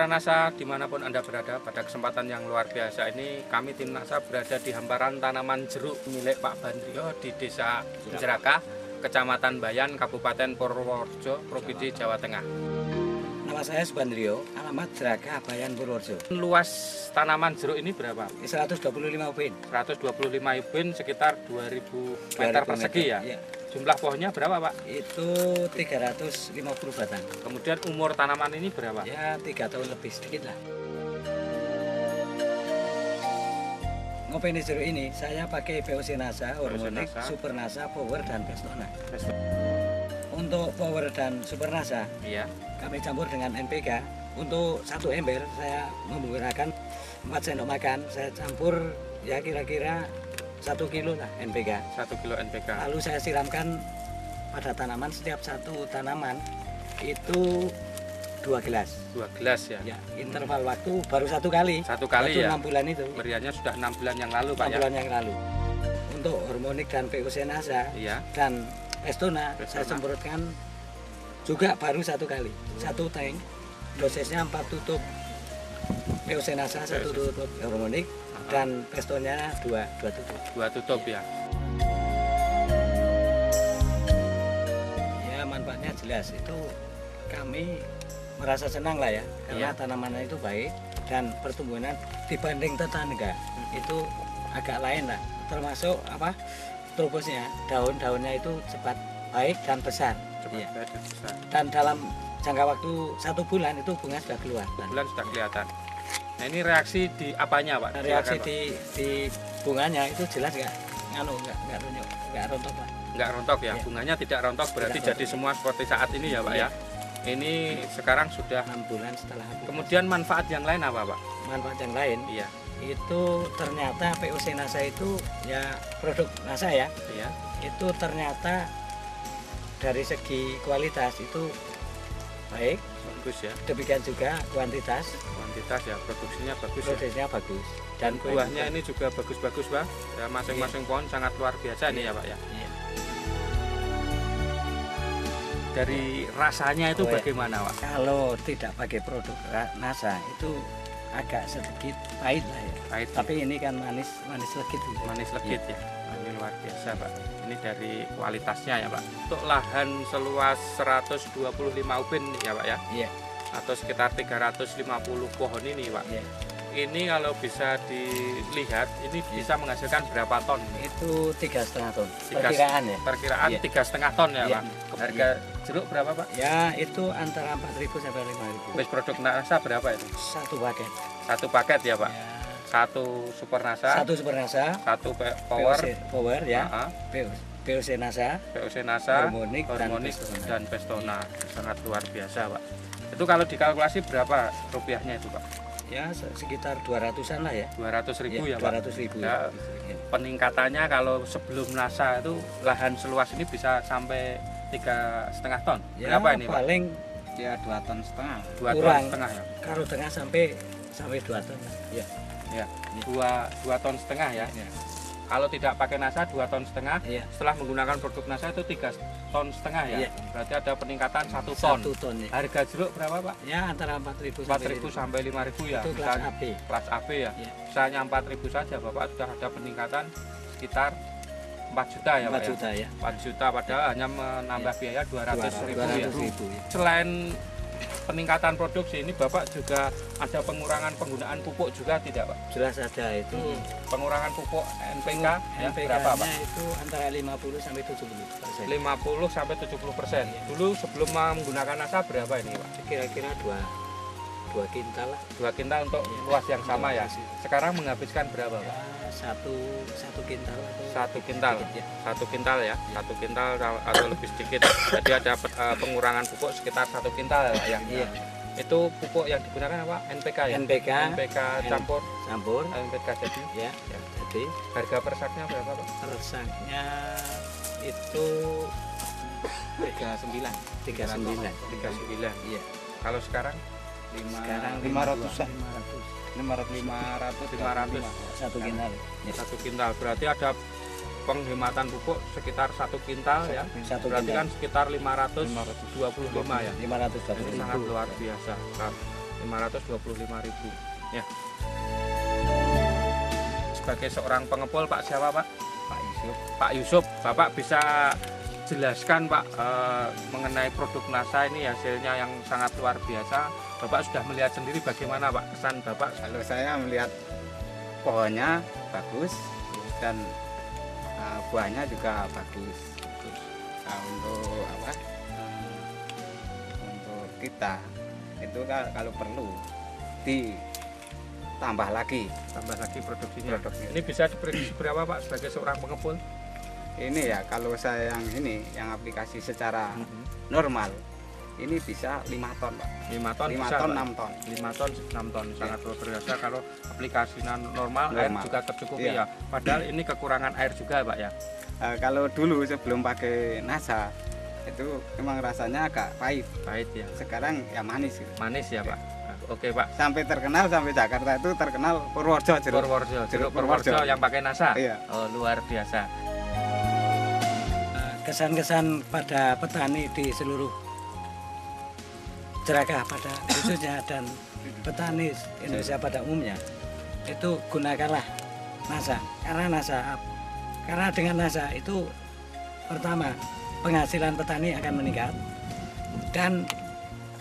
Mitra Nasa dimanapun Anda berada, pada kesempatan yang luar biasa ini kami tim Nasa berada di hamparan tanaman jeruk milik Pak Bandrio di Desa Jeraka, Kecamatan Bayan, Kabupaten Purworejo, Provinsi Jawa Tengah. Nama saya Subandrio, alamat Jeraka, Bayan, Purworejo. Luas tanaman jeruk ini berapa? 125 ubin. 125 ubin sekitar 2000 meter persegi ya? Ya. Jumlah pohonnya berapa Pak? Itu 350 batang. Kemudian umur tanaman ini berapa? Ya 3 tahun lebih sedikit lah. Ngopeni jeruk ini saya pakai POC Nasa, Hormonik, Super Nasa, Power, dan Pestona. Untuk Power dan Super Nasa, Iya. kami campur dengan NPK. Untuk 1 ember saya menggunakan 4 sendok makan. Saya campur ya kira-kira 1 kilo lah NPK. 1 kilo NPK. Lalu saya siramkan pada tanaman, setiap satu tanaman itu 2 gelas. 2 gelas ya? Ya, interval waktu baru 1 kali. 1 kali itu ya? 6 bulan itu. Beriannya sudah 6 bulan yang lalu Pak 6 ya? bulan yang lalu. Untuk Hormonik dan POC Nasa Iya. dan Pestona saya semprotkan juga baru 1 kali. 1 tank. Dosisnya 4 tutup POC Nasa, 1 tutup Hormonik, dan Pestonanya 2 tutup. 2 tutup ya. Ya manfaatnya jelas, itu kami merasa senang lah ya, karena tanamannya itu baik dan pertumbuhannya dibanding tetangga itu agak lain lah, termasuk apa trobosnya, daun-daunnya itu cepat baik dan besar. Cepat baik dan besar. Dan dalam jangka waktu 1 bulan itu bunga sudah keluar. Bulan sudah kelihatan. Nah ini reaksi di apanya Pak? Reaksi Silakan, Pak. di bunganya itu jelas nggak rontok Pak. Nggak rontok ya? Ya. Bunganya tidak rontok, berarti Tidak jadi semua seperti saat ini ya Pak ya? Ini sekarang sudah. 6 bulan setelah habis. Kemudian manfaat yang lain apa Pak? Manfaat yang lain Iya. itu ternyata POC Nasa itu ya produk Nasa ya, Iya. itu ternyata dari segi kualitas itu baik, Bagus ya. demikian juga kuantitas Kuantitas ya, produksinya bagus ya. prosesnya bagus, dan Buahnya ini juga bagus-bagus Pak. Ya, masing-masing pohon sangat luar biasa ini ya Pak ya. Iya. Dari rasanya itu Oh, ya. bagaimana Pak? Kalau tidak pakai produk Nasa itu agak sedikit pahit lah ya, Pahit, tapi ini kan manis legit gitu. manis legit ya. Ini luar biasa Pak. Ini dari kualitasnya ya Pak. Untuk lahan seluas 125 ubin ya Pak ya, Iya. atau sekitar 350 pohon ini Pak. Iya. Ini kalau bisa dilihat ini bisa menghasilkan berapa ton? Itu 3,5 ton Tiga- perkiraan ya. Perkiraan Iya. 3,5 ton ya Iya. Pak. Harga jeruk berapa Pak? Ya itu antara 4.000 sampai 5.000. Base produk Nasa berapa itu? 1 paket. 1 paket ya Pak. Ya. 1 Super Nasa, 1 Super Nasa, 1 Power, Power ya, ah, POC Nasa, POC Nasa, Hormonik, dan Pestona. Sangat luar biasa Pak. Itu kalau dikalkulasi berapa rupiahnya itu Pak? ya sekitar 200-an lah ya. 200.000 ya Pak. 200.000. Ya, peningkatannya kalau sebelum Nasa itu lahan seluas ini bisa sampai 3,5 ton. Ya, Berapa ini Pak? paling Ya 2,5 ton. 2 ton kurang. setengah ya. kalau tengah sampai 2 ton lah. Ya. Ya, 2 ton setengah ya. Ya. Kalau tidak pakai Nasa 2 ton setengah. Iya. Setelah menggunakan produk Nasa itu 3 ton setengah ya. Iya. Berarti ada peningkatan 1 ton. 1 ton ya. Harga jeruk berapa Pak? Ya antara 4.000 4.000 sampai 5.000 ya. Itu kelas Misalnya AB. kelas AB ya. Iya. Misalnya 4.000 saja Bapak sudah ada peningkatan sekitar 4 juta ya 4 Pak juta ya. 4 juta padahal hanya menambah biaya 200.000 ya. 200.000 ya. Selain peningkatan produksi ini Bapak juga ada pengurangan penggunaan pupuk juga tidak Pak? Jelas ada itu. Pengurangan pupuk NPK ya, berapa Pak? NPK-nya itu antara 50 sampai 70%. 50 sampai 70%. Dulu sebelum menggunakan Nasa berapa ini Pak? Kira-kira 2 kintal lah. 2 kintal untuk luas yang sama ya. Sekarang menghabiskan berapa Ya, Pak? satu kintal atau 1 kintal. sedikit ya. 1 kintal ya. 1 kintal atau lebih sedikit. Jadi ada pengurangan pupuk sekitar 1 kintal ya Pak ya. Iya. Itu pupuk yang digunakan apa? NPK ya? NPK NPK campur campur NPK jadi. ya. Jadi Harga per saknya berapa Pak? persaknya itu 39. 39. 39. Iya. Kalau sekarang Sekarang 500-an. 500. 500 Satu kintal. Ya. 1 kintal. Berarti ada penghematan pupuk sekitar 1 kintal ya. Satu Berarti kintal. kan sekitar 525 ya. 525. Ini sangat luar biasa. 525.000 ya. Sebagai seorang pengepul Pak siapa Pak? Pak Yusuf. Pak Yusuf, Bapak bisa jelaskan Pak mengenai produk NASA ini hasilnya yang sangat luar biasa. Bapak sudah melihat sendiri bagaimana Pak kesan Bapak? Kalau saya melihat pohonnya bagus dan buahnya juga bagus. Nah, untuk apa? Untuk kita itu kalau perlu ditambah lagi Produksinya. Ini bisa diprediksi berapa Pak sebagai seorang pengepul? Ini ya kalau saya yang aplikasi secara normal ini bisa 5 ton Pak. 5 ton 5 bisa, ton Pak? 6 ton. 5 ton 6 ton sangat luar biasa. Kalau aplikasi normal air juga tercukupi ya. Padahal ini kekurangan air juga Pak ya. Kalau dulu sebelum pakai NASA itu memang rasanya agak pahit ya. Sekarang ya manis gitu. Manis ya Pak. Oke Pak. Sampai Jakarta itu terkenal Purworejo Jeruk Purworejo yang pakai NASA. Iya. Oh, luar biasa. Kesan-kesan pada petani di seluruh Jerakah pada khususnya dan petani Indonesia pada umumnya itu gunakanlah NASA karena dengan NASA itu pertama penghasilan petani akan meningkat dan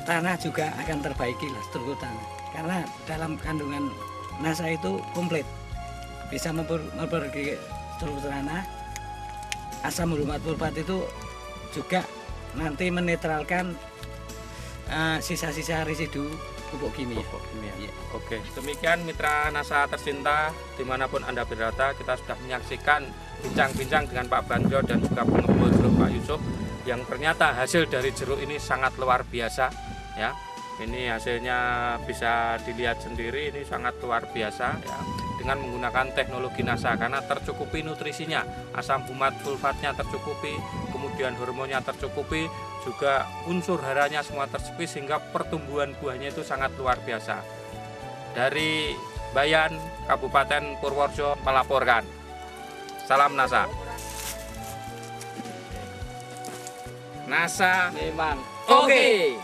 tanah juga akan terbaiki lah struktur tanah karena dalam kandungan NASA itu komplit bisa memperbaiki struktur tanah. Asam hurumat fosfat itu juga nanti menetralkan sisa-sisa residu pupuk kimia. Ya. Oke, demikian mitra NASA tercinta dimanapun Anda berada, kita sudah menyaksikan bincang-bincang dengan Pak Bandrio dan juga pengepul jeruk Pak Yusuf yang ternyata hasil dari jeruk ini sangat luar biasa ya. Ini hasilnya bisa dilihat sendiri, ini sangat luar biasa ya. Dengan menggunakan teknologi NASA karena tercukupi nutrisinya, asam hurumat sulfatnya tercukupi, kemudian hormonnya tercukupi, juga unsur haranya semua tercukupi sehingga pertumbuhan buahnya itu sangat luar biasa. Dari Bayan, Kabupaten Purworejo melaporkan. Salam NASA. NASA Memang oke.